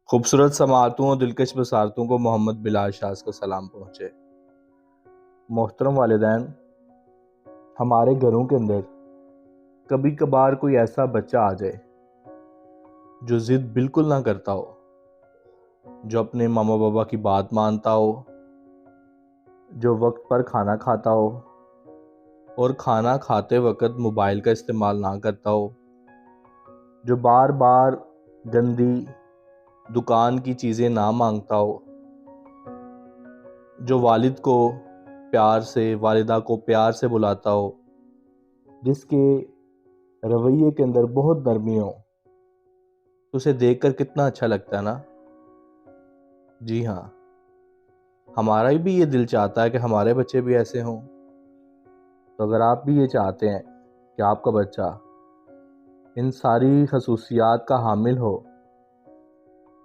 خوبصورت سماعتوں اور دلکش بصارتوں کو محمد بلال شاذ کا سلام پہنچے۔ محترم والدین، ہمارے گھروں کے اندر کبھی کبھار کوئی ایسا بچہ آ جائے جو ضد بالکل نہ کرتا ہو، جو اپنے ماما بابا کی بات مانتا ہو، جو وقت پر کھانا کھاتا ہو اور کھانا کھاتے وقت موبائل کا استعمال نہ کرتا ہو، جو بار بار گندی دکان کی چیزیں نہ مانگتا ہو، جو والد کو پیار سے، والدہ کو پیار سے بلاتا ہو، جس کے رویے کے اندر بہت نرمی ہو، تو اسے دیکھ کر کتنا اچھا لگتا ہے نا۔ جی ہاں، ہمارا بھی یہ دل چاہتا ہے کہ ہمارے بچے بھی ایسے ہوں۔ تو اگر آپ بھی یہ چاہتے ہیں کہ آپ کا بچہ ان ساری خصوصیات کا حامل ہو،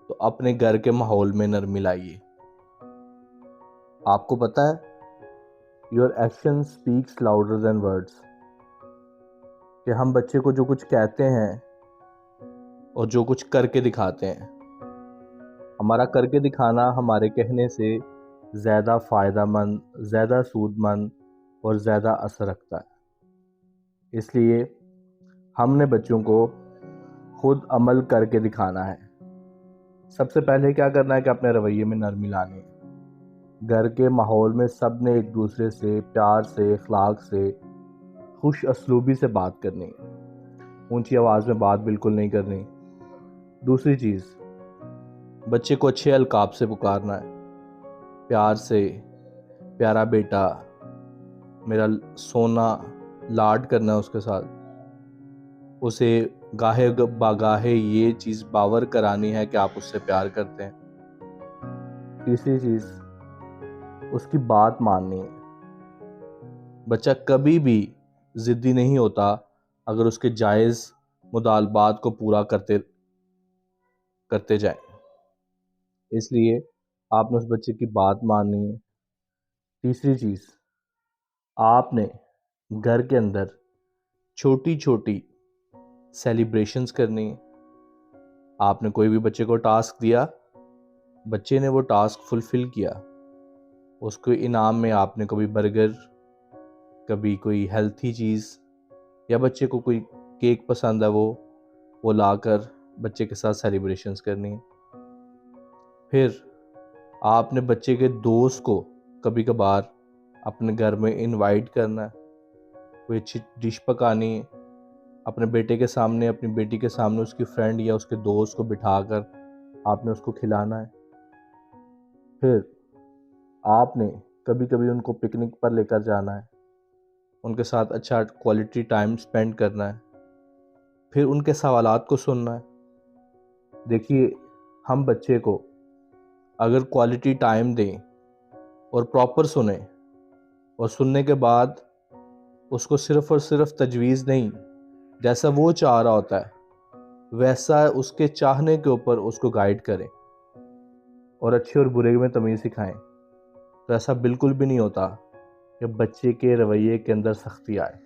تو اپنے گھر کے ماحول میں نرمی لائیے۔ آپ کو پتہ ہے your action speaks louder than words، کہ ہم بچے کو جو کچھ کہتے ہیں اور جو کچھ کر کے دکھاتے ہیں، ہمارا کر کے دکھانا ہمارے کہنے سے زیادہ فائدہ مند، زیادہ سود مند اور زیادہ اثر رکھتا ہے۔ اس لیے ہم نے بچوں کو خود عمل کر کے دکھانا ہے۔ سب سے پہلے کیا کرنا ہے کہ اپنے رویے میں نرمی لانی ہے۔ گھر کے ماحول میں سب نے ایک دوسرے سے پیار سے، اخلاق سے، خوش اسلوبی سے بات کرنی، اونچی آواز میں بات بالکل نہیں کرنی۔ دوسری چیز، بچے کو اچھے القاب سے پکارنا ہے، پیار سے، پیارا بیٹا، میرا سونا، لاڈ کرنا ہے اس کے ساتھ۔ اسے گاہے باگاہے یہ چیز باور کرانی ہے کہ آپ اس سے پیار کرتے ہیں۔ تیسری چیز، اس کی بات ماننی ہے۔ بچہ کبھی بھی ضدی نہیں ہوتا اگر اس کے جائز مطالبات کو پورا کرتے جائیں۔ اس لیے آپ نے اس بچے کی بات ماننی ہے۔ تیسری چیز، آپ نے گھر کے اندر چھوٹی چھوٹی سیلیبریشنز کرنی ہے۔ آپ نے کوئی بھی بچے کو ٹاسک دیا، بچے نے وہ ٹاسک فلفل کیا، اس کو انعام میں آپ نے کبھی برگر، کبھی کوئی ہیلتھی چیز، یا بچے کو کوئی کیک پسند ہے وہ لا کر بچے کے ساتھ سیلیبریشنز کرنی ہے۔ پھر آپ نے بچے کے دوست کو کبھی کبھار اپنے گھر میں انوائٹ کرنا ہے، کوئی اچھی ڈش پکانی ہے، اپنے بیٹے کے سامنے، اپنی بیٹی کے سامنے اس کی فرینڈ یا اس کے دوست کو بٹھا کر آپ نے اس کو کھلانا ہے۔ پھر آپ نے کبھی کبھی ان کو پکنک پر لے کر جانا ہے، ان کے ساتھ اچھا کوالٹی ٹائم سپینڈ کرنا ہے۔ پھر ان کے سوالات کو سننا ہے۔ دیکھیے، ہم بچے کو اگر کوالٹی ٹائم دیں اور پراپر سنیں، اور سننے کے بعد اس کو صرف اور صرف تجویز نہیں، جیسا وہ چاہ رہا ہوتا ہے ویسا اس کے چاہنے کے اوپر اس کو گائیڈ کریں اور اچھے اور برے میں تمیز سکھائیں، تو ایسا بالکل بھی نہیں ہوتا کہ بچے کے رویے کے اندر سختی آئے۔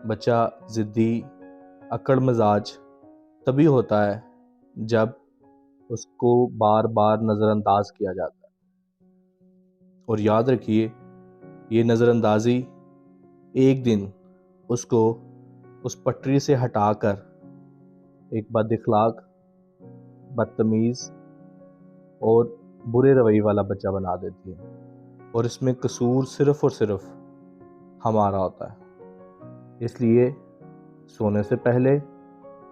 بچہ ضدی، اکڑ مزاج تبھی ہوتا ہے جب اس کو بار بار نظر انداز کیا جاتا ہے۔ اور یاد رکھیے، یہ نظر اندازی ایک دن اس کو اس پٹری سے ہٹا کر ایک بد اخلاق، بدتمیز اور برے رویے والا بچہ بنا دیتی ہے، اور اس میں قصور صرف اور صرف ہمارا ہوتا ہے۔ اس لیے سونے سے پہلے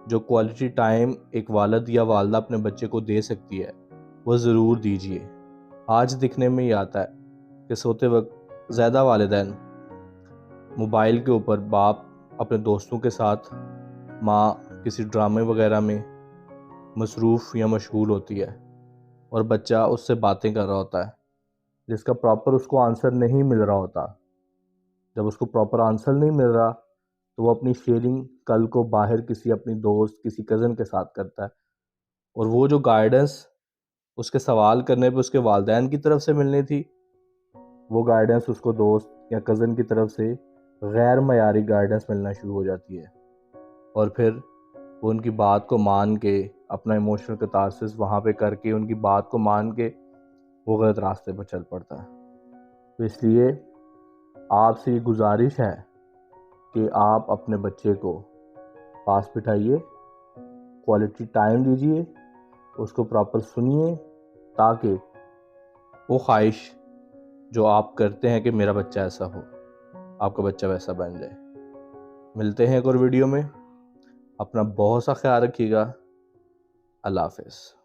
جو کوالٹی ٹائم ایک والد یا والدہ اپنے بچے کو دے سکتی ہے، وہ ضرور دیجیے۔ آج دکھنے میں یہ آتا ہے کہ سوتے وقت زیادہ والدین موبائل کے اوپر، باپ اپنے دوستوں کے ساتھ، ماں کسی ڈرامے وغیرہ میں مصروف یا مشغول ہوتی ہے، اور بچہ اس سے باتیں کر رہا ہوتا ہے جس کا پراپر اس کو آنسر نہیں مل رہا ہوتا۔ جب اس کو پراپر آنسر نہیں مل رہا تو وہ اپنی شیئرنگ کل کو باہر کسی اپنی دوست، کسی کزن کے ساتھ کرتا ہے، اور وہ جو گائیڈنس اس کے سوال کرنے پہ اس کے والدین کی طرف سے ملنی تھی، وہ گائیڈنس اس کو دوست یا کزن کی طرف سے غیر معیاری گائیڈنس ملنا شروع ہو جاتی ہے، اور پھر وہ ان کی بات کو مان کے اپنا ایموشنل کتارسس وہاں پہ کر کے ان کی بات کو مان کے وہ غلط راستے پر چل پڑتا ہے. تو اس لیے آپ سے یہ گزارش ہے کہ آپ اپنے بچے کو پاس بٹھائیے، کوالٹی ٹائم دیجیے، اس کو پراپر سنیے، تاکہ وہ خواہش جو آپ کرتے ہیں کہ میرا بچہ ایسا ہو، آپ کا بچہ ویسا بن جائے. ملتے ہیں ایک اور ویڈیو میں. اپنا بہت سا خیال رکھیے گا. اللہ حافظ.